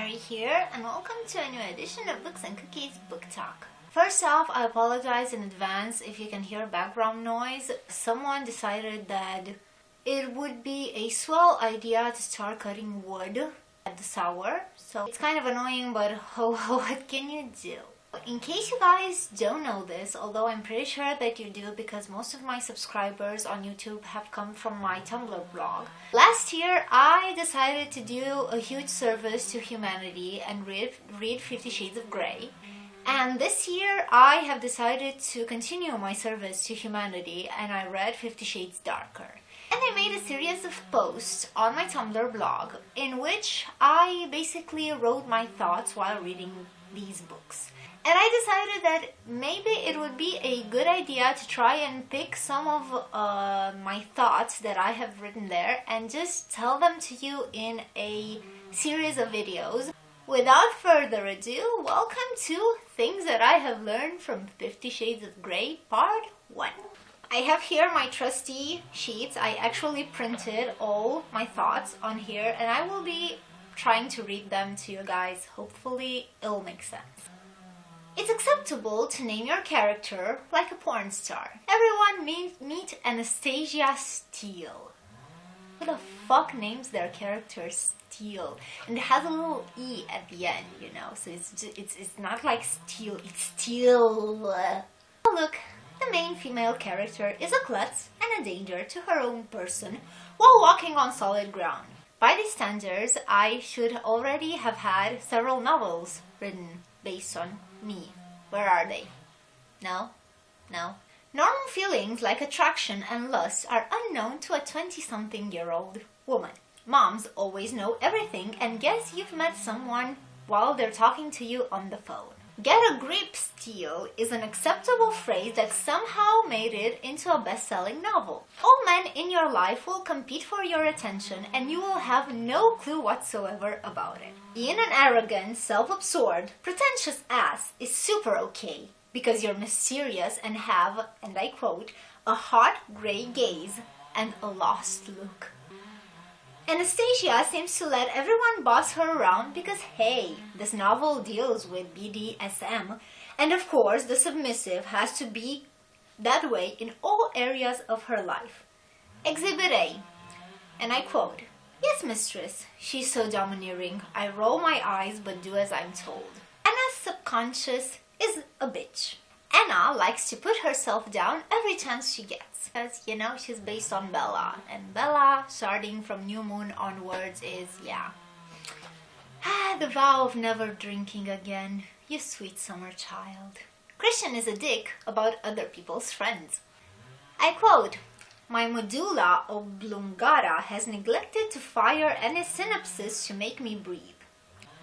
Mary here, and welcome to a new edition of Books and Cookies Book Talk. First off, I apologize in advance if you can hear background noise. Someone decided that it would be a swell idea to start cutting wood at this hour, so it's kind of annoying, but what can you do? In case you guys don't know this, although I'm pretty sure that you do because most of my subscribers on YouTube have come from my Tumblr blog. Last year, I decided to do a huge service to humanity and read 50 Shades of Grey. And this year, I have decided to continue my service to humanity and I read 50 Shades Darker. And I made a series of posts on my Tumblr blog in which I basically wrote my thoughts while reading these books. And I decided that maybe it would be a good idea to try and pick some of my thoughts that I have written there and just tell them to you in a series of videos. Without further ado, welcome to Things That I Have Learned from 50 Shades of Grey, Part 1. I have here my trusty sheets. I actually printed all my thoughts on here and I will be trying to read them to you guys. Hopefully it'll make sense. It's acceptable to name your character like a porn star. Everyone meet Anastasia Steele. Who the fuck names their character Steele? And it has a little E at the end, you know, so it's not like Steele, it's Steele. Oh, look, the main female character is a klutz and a danger to her own person while walking on solid ground. By these standards, I should already have had several novels written based on me. Where are they? No. Normal feelings like attraction and lust are unknown to a 20-something-year-old woman. Moms always know everything and guess you've met someone while they're talking to you on the phone. Get a grip, Steele is an acceptable phrase that somehow made it into a best-selling novel. All men in your life will compete for your attention and you will have no clue whatsoever about it. Being an arrogant, self-absorbed, pretentious ass is super okay because you're mysterious and have, and I quote, a hot gray gaze and a lost look. Anastasia seems to let everyone boss her around because, hey, this novel deals with BDSM, and of course the submissive has to be that way in all areas of her life. Exhibit A, and I quote, "Yes, mistress, she's so domineering. I roll my eyes but do as I'm told. Anna's subconscious is a bitch. Anna likes to put herself down every chance she gets. Because, you know, she's based on Bella. And Bella, starting from New Moon onwards, is, yeah. The vow of never drinking again. You sweet summer child. Christian is a dick about other people's friends. I quote, my medulla oblongata has neglected to fire any synapses to make me breathe.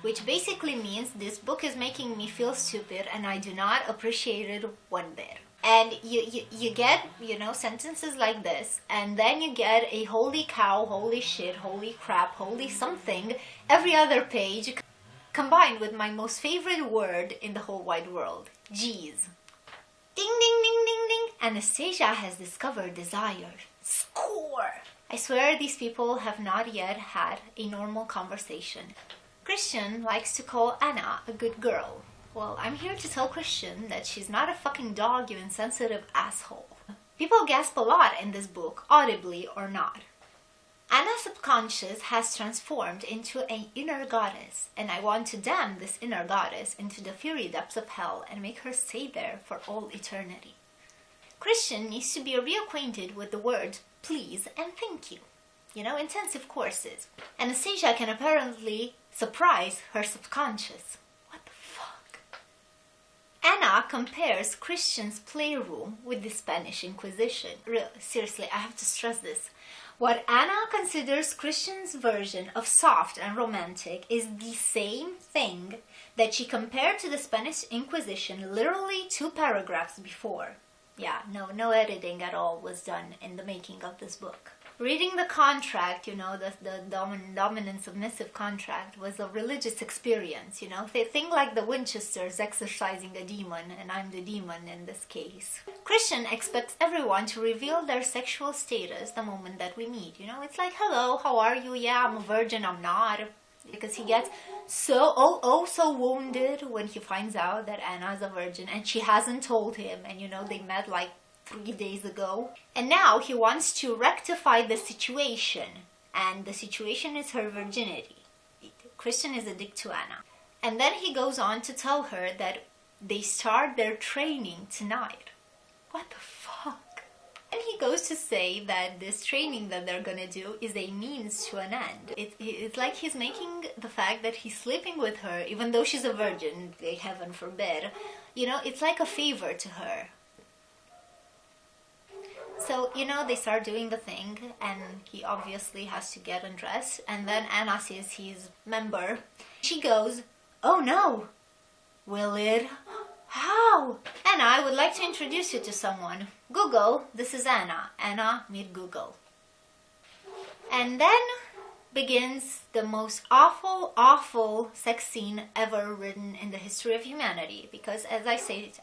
Which basically means this book is making me feel stupid and I do not appreciate it one bit. And you get, you know, sentences like this, and then you get a holy cow, holy shit, holy crap, holy something every other page, combined with my most favorite word in the whole wide world, jeez. Ding ding ding ding ding, Anastasia has discovered desire. Score! I swear these people have not yet had a normal conversation. Christian likes to call Anna a good girl. Well, I'm here to tell Christian that she's not a fucking dog, you insensitive asshole. People gasp a lot in this book, audibly or not. Anna's subconscious has transformed into an inner goddess, and I want to damn this inner goddess into the fury depths of hell and make her stay there for all eternity. Christian needs to be reacquainted with the words please and thank you. You know, intensive courses. Anastasia can apparently surprise her subconscious. What the fuck? Anna compares Christian's playroom with the Spanish Inquisition. Seriously, I have to stress this. What Anna considers Christian's version of soft and romantic is the same thing that she compared to the Spanish Inquisition literally 2 paragraphs before. Yeah, no editing at all was done in the making of this book. Reading the contract, you know, the dominant submissive contract was a religious experience, you know. They think like the Winchesters exorcising a demon, and I'm the demon in this case. Christian expects everyone to reveal their sexual status the moment that we meet, you know. It's like, hello, how are you? Yeah, I'm a virgin, I'm not. because he gets so wounded when he finds out that Anna is a virgin and she hasn't told him, and they met like 3 days ago, and now he wants to rectify the situation, and the situation is her virginity. Christian is a dick to Anna, and then he goes on to tell her that they start their training tonight. What the fuck? And he goes to say that this training that they're gonna do is a means to an end. It's like he's making the fact that he's sleeping with her, even though she's a virgin, heaven forbid, it's like a favor to her. So, they start doing the thing, and he obviously has to get undressed, and then Anna sees his member. She goes, "Oh no! Will it? How?" Anna, I would like to introduce you to someone. Google, this is Anna. Anna, meet Google. And then begins the most awful sex scene ever written in the history of humanity, because as I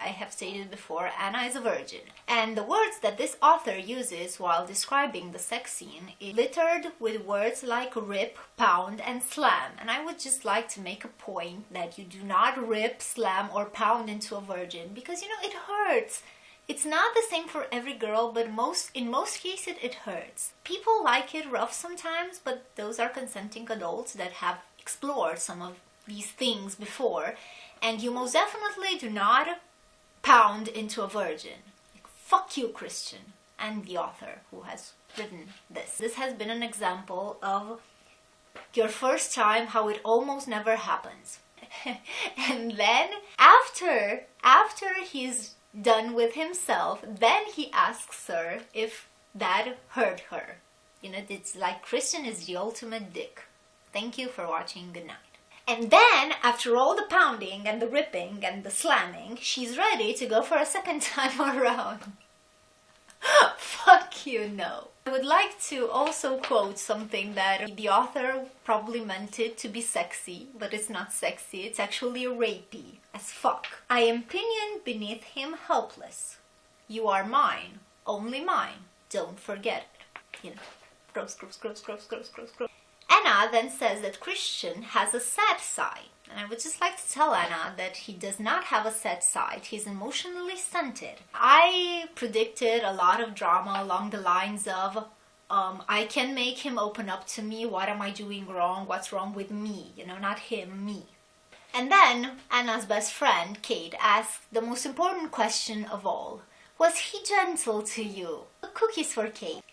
have stated before, Anna is a virgin, and the words that this author uses while describing the sex scene is littered with words like rip, pound, and slam. And I would just like to make a point that you do not rip, slam, or pound into a virgin, because it hurts. It's not the same for every girl, but in most cases it hurts. People like it rough sometimes, but those are consenting adults that have explored some of these things before, and you most definitely do not pound into a virgin. Fuck you, Christian, and the author who has written this. This has been an example of your first time, how it almost never happens. And then after he's done with himself, then he asks her if that hurt her. It's like Christian is the ultimate dick. Thank you for watching. Good night. And then, after all the pounding and the ripping and the slamming, she's ready to go for a second time around. Fuck you, no. I would like to also quote something that the author probably meant it to be sexy, but it's not sexy, it's actually rapey as fuck. "I am pinioned beneath him helpless. You are mine, only mine, don't forget it." Gross. Anna then says that Christian has a sad side. And I would just like to tell Anna that he does not have a sad side. He's emotionally stunted. I predicted a lot of drama along the lines of, I can make him open up to me. What am I doing wrong? What's wrong with me? Not him, me. And then Anna's best friend, Kate, asks the most important question of all. Was he gentle to you? Cookies for Kate.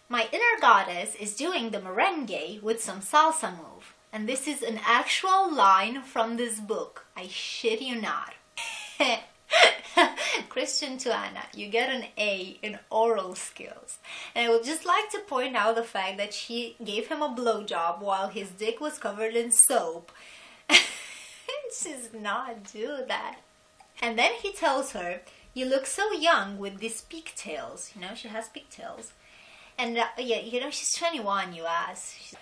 "My inner goddess is doing the merengue with some salsa move." And this is an actual line from this book. I shit you not. Christian to Anna, you get an A in oral skills. And I would just like to point out the fact that she gave him a blowjob while his dick was covered in soap. Just not do that. And then he tells her, "You look so young with these pigtails." She has pigtails. And she's 21, you ass.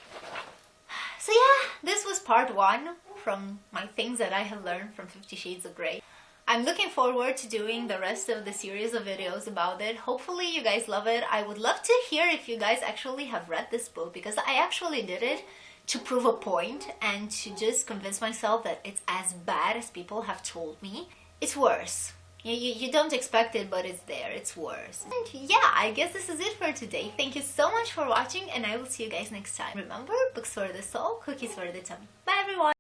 So yeah, this was part 1 from my things that I have learned from 50 Shades of Grey. I'm looking forward to doing the rest of the series of videos about it. Hopefully you guys love it. I would love to hear if you guys actually have read this book, because I actually did it to prove a point and to just convince myself that it's as bad as people have told me. It's worse. You don't expect it, but it's there. It's worse. And yeah, I guess this is it for today. Thank you so much for watching, and I will see you guys next time. Remember, books for the soul, cookies for the tummy. Bye everyone!